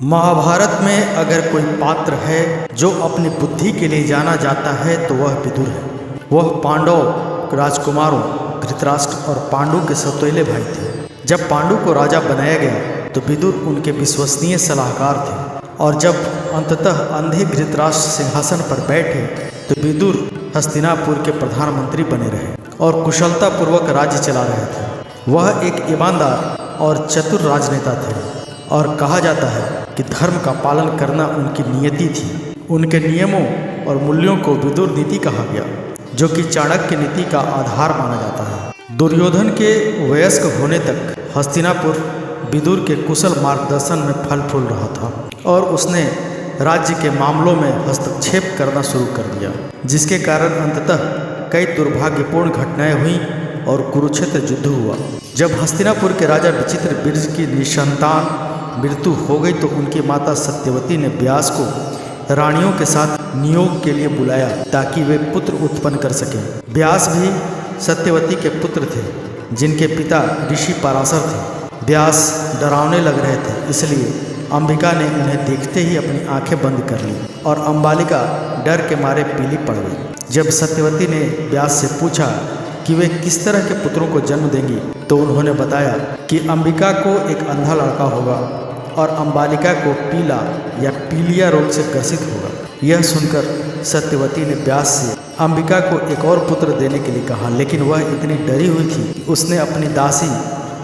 महाभारत में अगर कोई पात्र है जो अपनी बुद्धि के लिए जाना जाता है तो वह विदुर है। वह पांडव राजकुमारों धृतराष्ट्र और पांडु के सौतेले भाई थे। जब पांडु को राजा बनाया गया तो विदुर उनके विश्वसनीय सलाहकार थे, और जब अंततः अंधे धृतराष्ट्र सिंहासन पर बैठे तो विदुर हस्तिनापुर के प्रधानमंत्री बने रहे और कुशलतापूर्वक राज्य चला रहे थे। वह एक ईमानदार और चतुर राजनेता थे और कहा जाता है कि धर्म का पालन करना उनकी नियति थी। उनके नियमों और मूल्यों को विदुर नीति कहा गया, जो कि चाणक्य नीति का आधार माना जाता है। दुर्योधन के वयस्क होने तक हस्तिनापुर विदुर के कुशल मार्गदर्शन में फल फूल रहा था और उसने राज्य के मामलों में हस्तक्षेप करना शुरू कर दिया, जिसके कारण अंततः कई दुर्भाग्यपूर्ण घटनाएं हुई और कुरुक्षेत्र युद्ध हुआ। जब हस्तिनापुर के राजा विचित्रवीर्य की निसंतान मृत्यु हो गई तो उनकी माता सत्यवती ने व्यास को रानियों के साथ नियोग के लिए बुलाया ताकि वे पुत्र उत्पन्न कर सकें। व्यास भी सत्यवती के पुत्र थे, जिनके पिता ऋषि पराशर थे। व्यास डरावने लग रहे थे, इसलिए अंबिका ने उन्हें देखते ही अपनी आंखें बंद कर ली और अंबालिका डर के मारे पीली पड़ गई। जब सत्यवती ने व्यास से पूछा कि वे किस तरह के पुत्रों को जन्म देंगी तो उन्होंने बताया कि अंबिका को एक अंधा लड़का होगा और अंबालिका को पीला या पीलिया रोग से ग्रसित होगा। यह सुनकर सत्यवती ने व्यास से अंबिका को एक और पुत्र देने के लिए कहा, लेकिन वह इतनी डरी हुई थी कि उसने अपनी दासी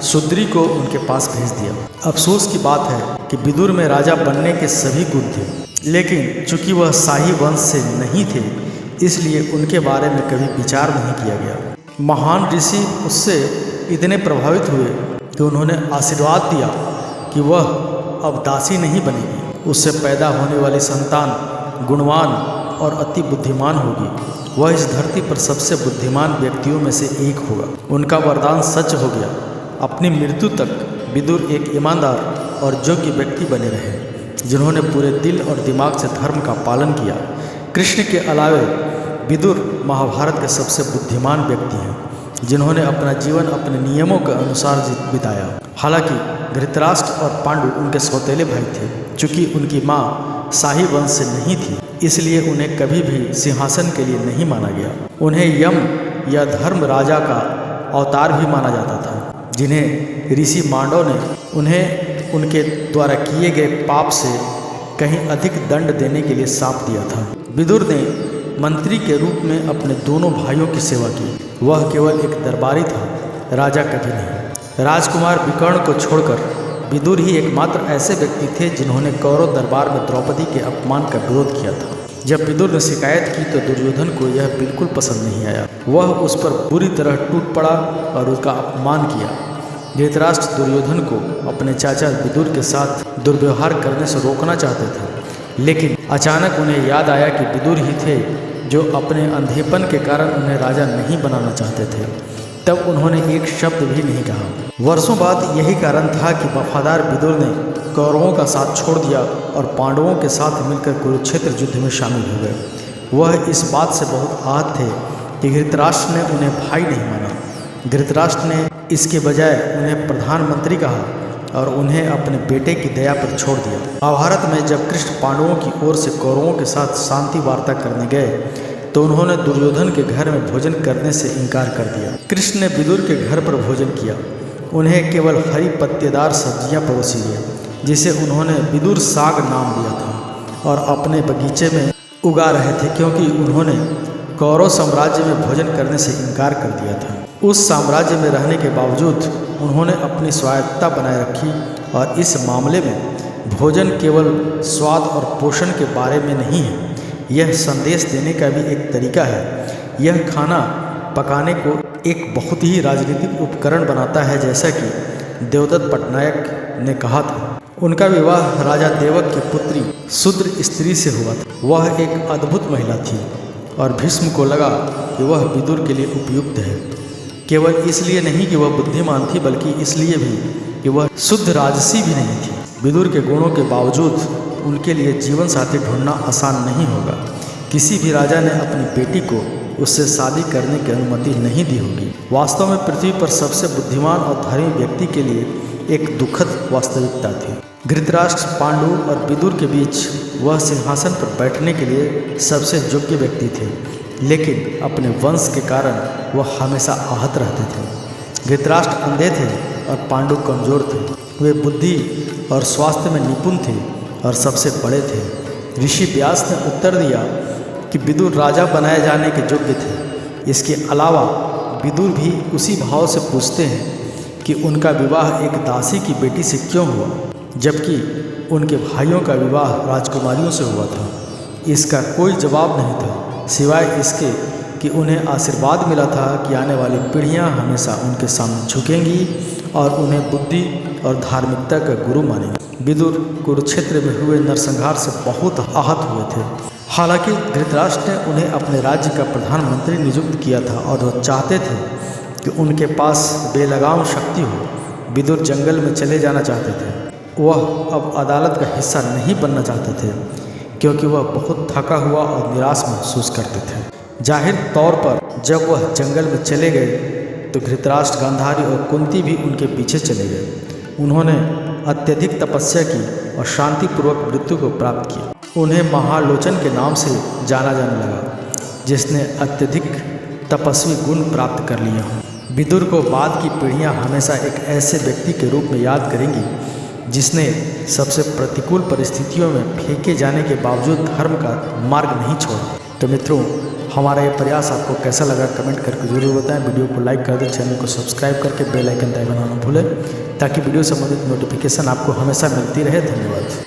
सुद्री को उनके पास भेज दिया। अफसोस की बात है कि विदुर में राजा बनने के सभी गुण थे, लेकिन चूंकि वह शाही वंश से नहीं थे इसलिए उनके बारे में कभी विचार नहीं किया गया। महान ऋषि उससे इतने प्रभावित हुए कि उन्होंने आशीर्वाद दिया कि वह अब दासी नहीं बनेगी। उससे पैदा होने वाली संतान गुणवान और अति बुद्धिमान होगी। वह इस धरती पर सबसे बुद्धिमान व्यक्तियों में से एक होगा। उनका वरदान सच हो गया। अपनी मृत्यु तक विदुर एक ईमानदार और योग्य व्यक्ति बने रहे, जिन्होंने पूरे दिल और दिमाग से धर्म का पालन किया। कृष्ण के अलावे विदुर महाभारत के सबसे बुद्धिमान व्यक्ति हैं, जिन्होंने अपना जीवन अपने नियमों के अनुसार बिताया। हालांकि धृतराष्ट्र और पांडु उनके सौतेले भाई थे। चूंकि उनकी माँ शाही वंश से नहीं थी, इसलिए उन्हें कभी भी सिंहासन के लिए नहीं माना गया। उन्हें यम या धर्म राजा का अवतार भी माना जाता था, जिन्हें ऋषि मांडव ने उन्हें उनके द्वारा किए गए पाप से कहीं अधिक दंड देने के लिए शाप दिया था। विदुर ने मंत्री के रूप में अपने दोनों भाइयों की सेवा की। वह केवल एक दरबारी था, राजा कभी नहीं। राजकुमार विकर्ण को छोड़कर विदुर ही एकमात्र ऐसे व्यक्ति थे जिन्होंने कौरव दरबार में द्रौपदी के अपमान का विरोध किया था। जब विदुर ने शिकायत की तो दुर्योधन को यह बिल्कुल पसंद नहीं आया। वह उस पर बुरी तरह टूट पड़ा और उसका अपमान किया। धृतराष्ट्र दुर्योधन को अपने चाचा विदुर के साथ दुर्व्यवहार करने से रोकना चाहते थे, लेकिन अचानक उन्हें याद आया कि विदुर ही थे जो अपने अंधेपन के कारण उन्हें राजा नहीं बनाना चाहते थे। तब उन्होंने एक शब्द भी नहीं कहा। वर्षों बाद यही कारण था कि वफादार विदुर ने कौरवों का साथ छोड़ दिया और पांडवों के साथ मिलकर कुरुक्षेत्र युद्ध में शामिल हो गए। वह इस बात से बहुत आहत थे कि धृतराष्ट्र ने उन्हें भाई नहीं माना। धृतराष्ट्र ने इसके बजाय उन्हें प्रधानमंत्री कहा और उन्हें अपने बेटे की दया पर छोड़ दिया। महाभारत में जब कृष्ण पांडवों की ओर से कौरवों के साथ शांति वार्ता करने गए तो उन्होंने दुर्योधन के घर में भोजन करने से इनकार कर दिया। कृष्ण ने विदुर के घर पर भोजन किया। उन्हें केवल हरी पत्तेदार सब्जियां परोसी गई, जिसे उन्होंने विदुर साग नाम दिया था और अपने बगीचे में उगा रहे थे, क्योंकि उन्होंने कौरव साम्राज्य में भोजन करने से इनकार कर दिया था। उस साम्राज्य में रहने के बावजूद उन्होंने अपनी स्वायत्तता बनाए रखी और इस मामले में भोजन केवल स्वाद और पोषण के बारे में नहीं है, यह संदेश देने का भी एक तरीका है। यह खाना पकाने को एक बहुत ही राजनीतिक उपकरण बनाता है, जैसा कि देवदत्त पटनायक ने कहा था। उनका विवाह राजा देवक की पुत्री शूद्र स्त्री से हुआ था। वह एक अद्भुत महिला थी और भीष्म को लगा कि वह विदुर के लिए उपयुक्त है, केवल इसलिए नहीं कि वह बुद्धिमान थी, बल्कि इसलिए भी कि वह शुद्ध राजसी भी नहीं थी। विदुर के गुणों के बावजूद उनके लिए जीवन साथी ढूंढना आसान नहीं होगा। किसी भी राजा ने अपनी बेटी को उससे शादी करने की अनुमति नहीं दी होगी। वास्तव में पृथ्वी पर सबसे बुद्धिमान और धर्मी व्यक्ति के लिए एक दुखद वास्तविकता थी। धृतराष्ट्र, पांडु और विदुर के बीच वह सिंहासन पर बैठने के लिए सबसे योग्य व्यक्ति थे, लेकिन अपने वंश के कारण वह हमेशा आहत रहते थे। धृतराष्ट्र अंधे थे और पांडु कमज़ोर थे। वे बुद्धि और स्वास्थ्य में निपुण थे और सबसे बड़े थे। ऋषि व्यास ने उत्तर दिया कि विदुर राजा बनाए जाने के योग्य थे। इसके अलावा विदुर भी उसी भाव से पूछते हैं कि उनका विवाह एक दासी की बेटी से क्यों हुआ, जबकि उनके भाइयों का विवाह राजकुमारियों से हुआ था। इसका कोई जवाब नहीं था, सिवाय इसके कि उन्हें आशीर्वाद मिला था कि आने वाली पीढ़ियां हमेशा उनके सामने झुकेंगी और उन्हें बुद्धि और धार्मिकता का गुरु मानेंगी। विदुर कुरुक्षेत्र में हुए नरसंहार से बहुत आहत हुए थे। हालांकि धृतराष्ट्र ने उन्हें अपने राज्य का प्रधानमंत्री नियुक्त किया था और वह चाहते थे कि उनके पास बेलगाम शक्ति हो। विदुर जंगल में चले जाना चाहते थे। वह अब अदालत का हिस्सा नहीं बनना चाहते थे, क्योंकि वह बहुत थका हुआ और निराश महसूस करते थे। जाहिर तौर पर जब वह जंगल में चले गए तो धृतराष्ट्र, गांधारी और कुंती भी उनके पीछे चले गए। उन्होंने अत्यधिक तपस्या की और शांतिपूर्वक मृत्यु को प्राप्त किया। उन्हें महालोचन के नाम से जाना जाने लगा, जिसने अत्यधिक तपस्वी गुण प्राप्त कर लिए हों। विदुर को बाद की पीढ़ियां हमेशा एक ऐसे व्यक्ति के रूप में याद करेंगी जिसने सबसे प्रतिकूल परिस्थितियों में फेंके जाने के बावजूद धर्म का मार्ग नहीं छोड़ा। तो मित्रों, हमारा ये प्रयास आपको कैसा लगा कमेंट करके जरूर बताएं। वीडियो को लाइक कर दें, चैनल को सब्सक्राइब करके बेल आइकन दबाना ना भूलें, ताकि वीडियो संबंधित नोटिफिकेशन आपको हमेशा मिलती रहे। धन्यवाद।